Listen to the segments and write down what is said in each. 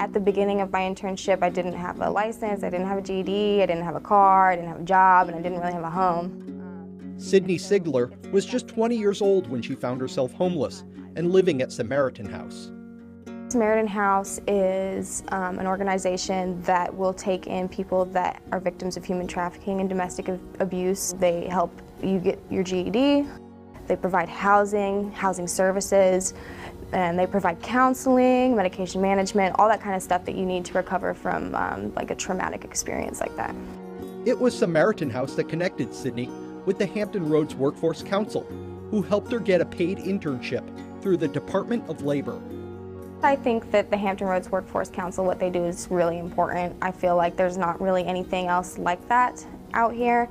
At the beginning of my internship, I didn't have a license, I didn't have a GED, I didn't have a car, I didn't have a job, and I didn't really have a home. Sydney Sigler was just 20 years old when she found herself homeless and living at Samaritan House. Samaritan House is an organization that will take in people that are victims of human trafficking and domestic abuse. They help you get your GED, they provide housing services, and they provide counseling, medication management, all that kind of stuff that you need to recover from like a traumatic experience like that. It was Samaritan House that connected Sydney with the Hampton Roads Workforce Council, who helped her get a paid internship through the Department of Labor. I think that the Hampton Roads Workforce Council, what they do is really important. I feel like there's not really anything else like that out here.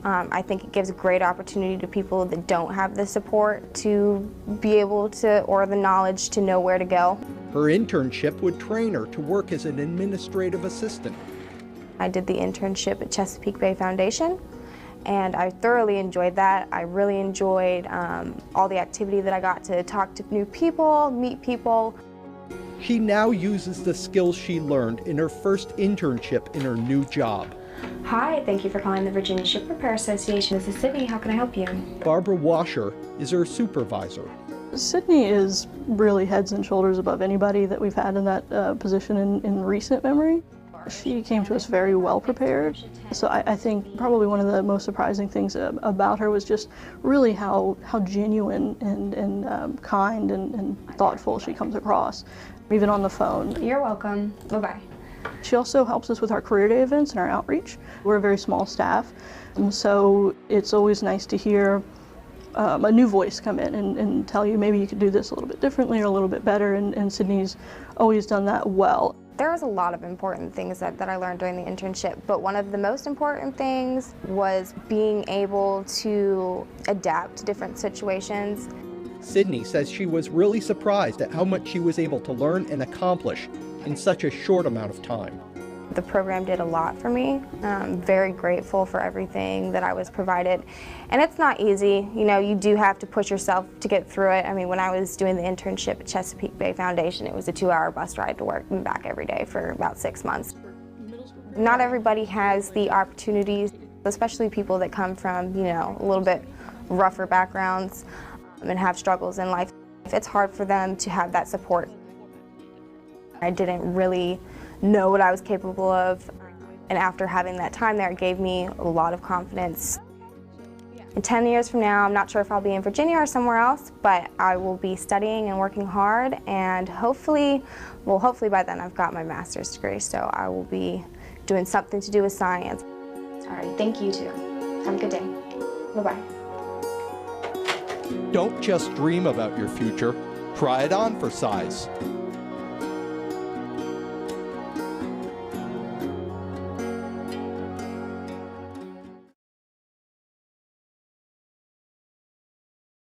I think it gives a great opportunity to people that don't have the support to be able to, or the knowledge to know where to go. Her internship would train her to work as an administrative assistant. I did the internship at Chesapeake Bay Foundation, and I thoroughly enjoyed that. I really enjoyed all the activity that I got to talk to new people, meet people. She now uses the skills she learned in her first internship in her new job. Hi, thank you for calling the Virginia Ship Repair Association. This is Sydney. How can I help you? Barbara Washer is her supervisor. Sydney is really heads and shoulders above anybody that we've had in that position in recent memory. She came to us very well prepared. So I think probably one of the most surprising things about her was just really how genuine and kind and thoughtful she comes across, even on the phone. You're welcome. Bye-bye. She also helps us with our career day events and our outreach. We're a very small staff, and so it's always nice to hear a new voice come in and tell you maybe you could do this a little bit differently or a little bit better, and Sydney's always done that well. There was a lot of important things that I learned during the internship, but one of the most important things was being able to adapt to different situations. Sydney says she was really surprised at how much she was able to learn and accomplish in such a short amount of time. The program did a lot for me. I'm very grateful for everything that I was provided. And it's not easy, you know, you do have to push yourself to get through it. I mean, when I was doing the internship at Chesapeake Bay Foundation, it was a 2-hour bus ride to work and back every day for about 6 months. Not everybody has the opportunities, especially people that come from, you know, a little bit rougher backgrounds and have struggles in life. It's hard for them to have that support. I didn't really know what I was capable of, and after having that time there, it gave me a lot of confidence. In 10 years from now, I'm not sure if I'll be in Virginia or somewhere else, but I will be studying and working hard, and hopefully by then I've got my master's degree, so I will be doing something to do with science. All right, thank you too. Have a good day. Bye-bye. Don't just dream about your future, try it on for size.